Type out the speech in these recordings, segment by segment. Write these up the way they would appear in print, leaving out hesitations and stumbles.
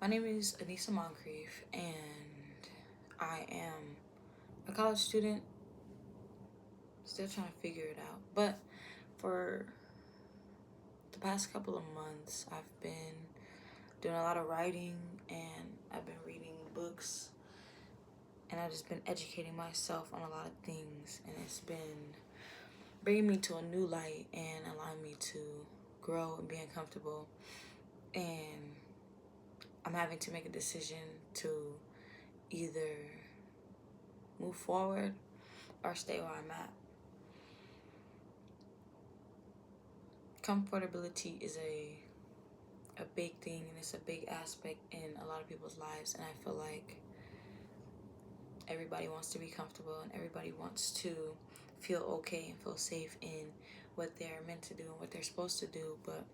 name is Anissa Moncrief, and I am a college student, still trying to figure it out. But for the past couple of months, I've been doing a lot of writing, and I've been reading books, and I've just been educating myself on a lot of things, and it's been bringing me to a new light and allowing me to grow and be uncomfortable. And I'm having to make a decision to either move forward or stay where I'm at. Comfortability is a big thing, and it's a big aspect in a lot of people's lives, and I feel like everybody wants to be comfortable and everybody wants to feel okay and feel safe in what they're meant to do and what they're supposed to do. But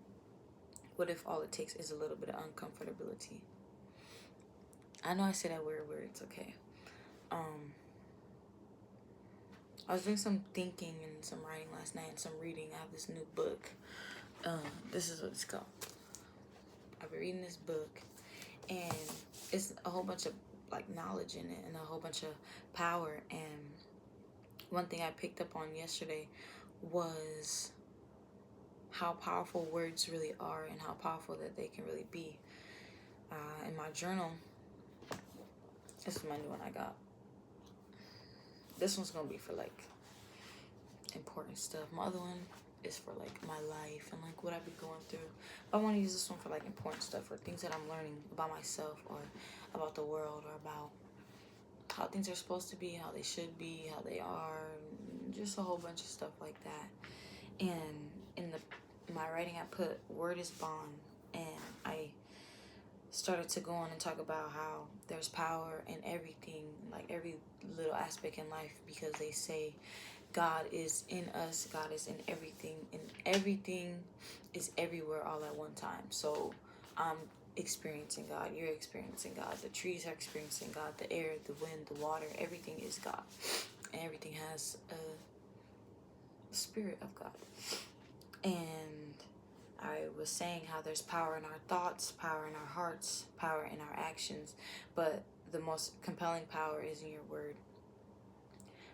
what if all it takes is a little bit of uncomfortability? I know I say that weird words, okay. I was doing some thinking and some writing last night and some reading. I have this new book. This is what it's called. I've been reading this book, and it's a whole bunch of like knowledge in it and a whole bunch of power. And one thing I picked up on yesterday was how powerful words really are and how powerful that they can really be. In my journal, this is my new one I got. This one's gonna be for like important stuff. My other one is for like my life and like what I've been going through. I want to use this one for like important stuff or things that I'm learning about myself or about the world or about how things are supposed to be, how they should be, how they are, just a whole bunch of stuff like that. And in my writing, I put word is bond, and I started to go on and talk about how there's power in everything, like every little aspect in life, because they say God is in us, God is in everything, and everything is everywhere all at one time. So I'm experiencing God, you're experiencing God, the trees are experiencing God, the air, the wind, the water, everything is God. And everything has a spirit of God. And I was saying how there's power in our thoughts, power in our hearts, power in our actions, but the most compelling power is in your word.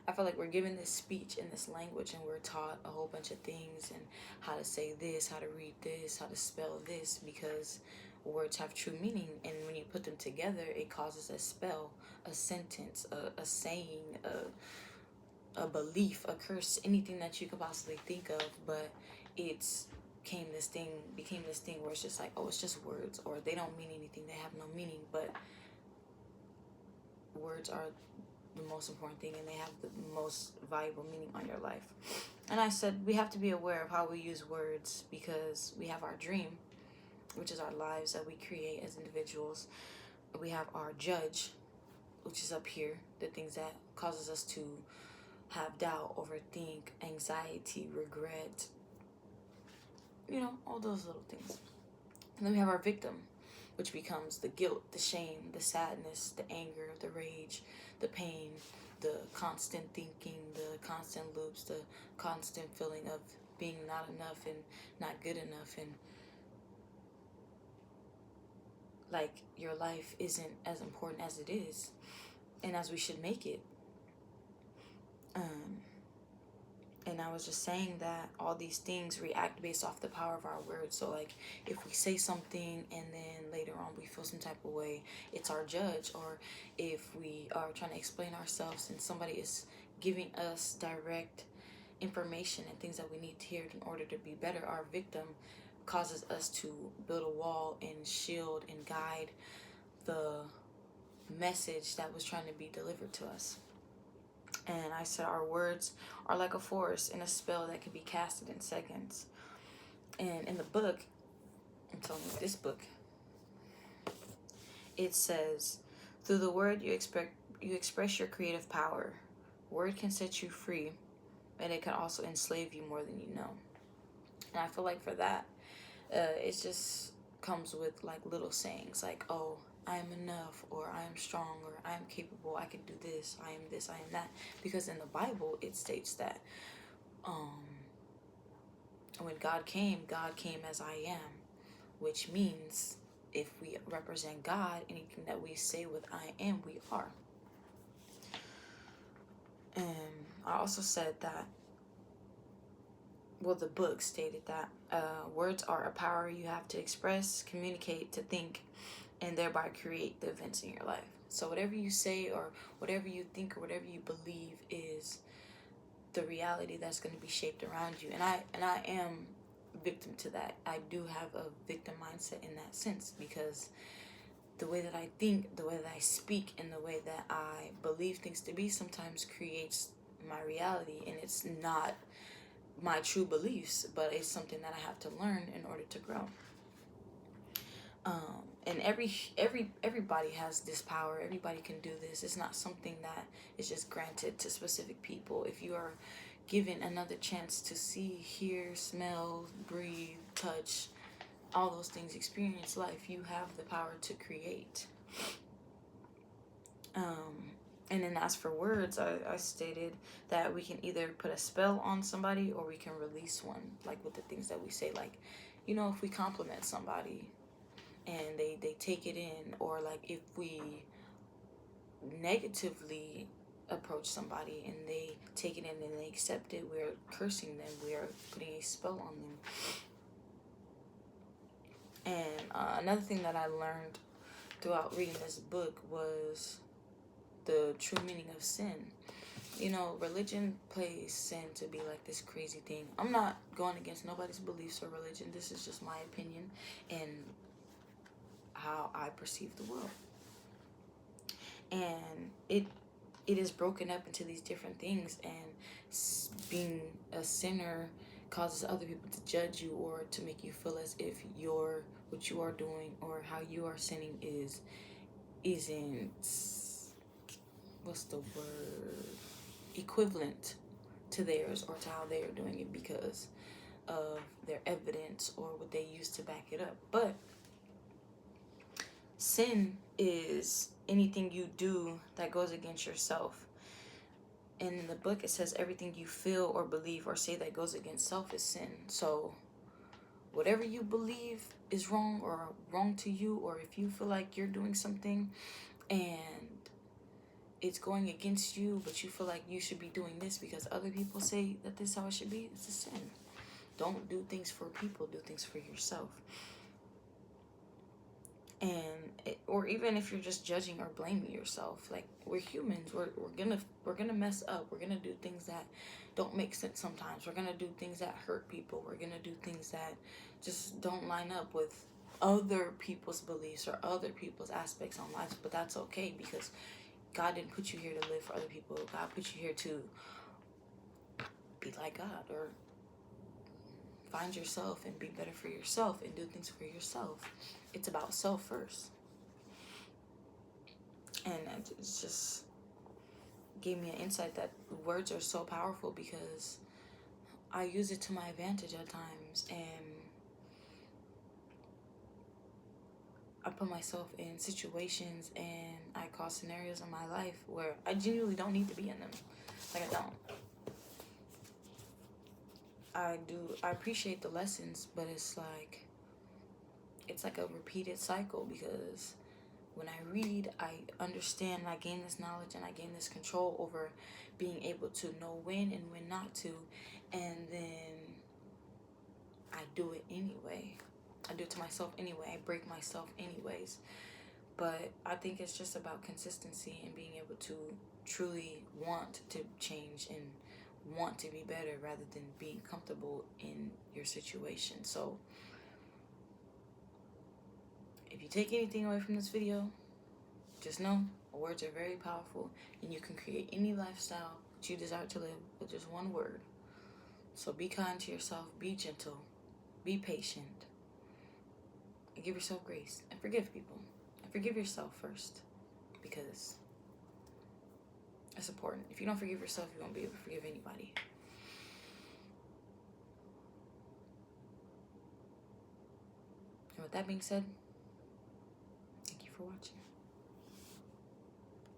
I feel like we're given this speech and this language, and we're taught a whole bunch of things and how to say this, how to read this, how to spell this, because words have true meaning. And when you put them together, it causes a spell, a sentence, a saying, a belief, a curse, anything that you could possibly think of. But it's became this thing where it's just like, oh, it's just words, or they don't mean anything, they have no meaning. But words are the most important thing, and they have the most valuable meaning on your life. And I said we have to be aware of how we use words, because we have our dream, which is our lives that we create as individuals. We have our judge, which is up here, the things that causes us to have doubt, overthink, anxiety, regret, all those little things. And then we have our victim, which becomes the guilt, the shame, the sadness, the anger, the rage, the pain, the constant thinking, the constant loops, the constant feeling of being not enough and not good enough, and like your life isn't as important as it is and as we should make it. And I was just saying that all these things react based off the power of our words. So like if we say something and then later on we feel some type of way, it's our judge. Or if we are trying to explain ourselves and somebody is giving us direct information and things that we need to hear in order to be better, our victim causes us to build a wall and shield and guide the message that was trying to be delivered to us. And I said our words are like a force and a spell that can be casted in seconds. And in the book, I'm telling you, this book, it says, through the word you express your creative power. Word can set you free, and it can also enslave you more than you know. And I feel like for that, it just comes with like little sayings like, oh, I am enough, or I am strong, or I am capable, I can do this, I am that. Because in the Bible, it states that when God came as I am, which means if we represent God, anything that we say with I am, we are. And I also said that, well, the book stated that words are a power you have to express, communicate, to think, and thereby create the events in your life. So whatever you say or whatever you think or whatever you believe is the reality that's going to be shaped around you. And I am victim to that. I do have a victim mindset in that sense, because the way that I think, the way that I speak, and the way that I believe things to be sometimes creates my reality, and it's not my true beliefs, but it's something that I have to learn in order to grow. And everybody has this power. Everybody can do this. It's not something that is just granted to specific people. If you are given another chance to see, hear, smell, breathe, touch, all those things, experience life, you have the power to create. And then as for words, I stated that we can either put a spell on somebody or we can release one, like with the things that we say. Like, you know, if we compliment somebody and they take it in, or like if we negatively approach somebody and they take it in and they accept it, we're cursing them, we are putting a spell on them. And another thing that I learned throughout reading this book was the true meaning of sin. You know, religion plays sin to be like this crazy thing. I'm not going against nobody's beliefs or religion. This is just my opinion and how I perceive the world. And it is broken up into these different things, and being a sinner causes other people to judge you or to make you feel as if what you are doing or how you are sinning isn't, what's the word, equivalent to theirs or to how they are doing it because of their evidence or what they use to back it up. But sin is anything you do that goes against yourself. And in the book it says everything you feel or believe or say that goes against self is sin. So whatever you believe is wrong or wrong to you, or if you feel like you're doing something and it's going against you, but you feel like you should be doing this because other people say that this is how it should be, it's a sin. Don't do things for people, do things for yourself. Or even if you're just judging or blaming yourself, like, we're humans, we're gonna mess up, we're gonna do things that don't make sense sometimes, we're gonna do things that hurt people, we're gonna do things that just don't line up with other people's beliefs or other people's aspects on life. But that's okay, because God didn't put you here to live for other people. God put you here to be like God, or find yourself and be better for yourself and do things for yourself. It's about self first. And it just gave me an insight that words are so powerful, because I use it to my advantage at times, and I put myself in situations and I cause scenarios in my life where I genuinely don't need to be in them. Like, I don't. I appreciate the lessons, but it's like a repeated cycle, because when I read, I understand, I gain this knowledge, and I gain this control over being able to know when and when not to, and then I do it anyway. I do it to myself anyway. I break myself anyways. But I think it's just about consistency and being able to truly want to change and want to be better, rather than being comfortable in your situation. So if you take anything away from this video, just know words are very powerful, and you can create any lifestyle that you desire to live with just one word. So be kind to yourself, be gentle, be patient, and give yourself grace, and forgive people, and forgive yourself first, because it's important. If you don't forgive yourself, you won't be able to forgive anybody. And with that being said, thank you for watching.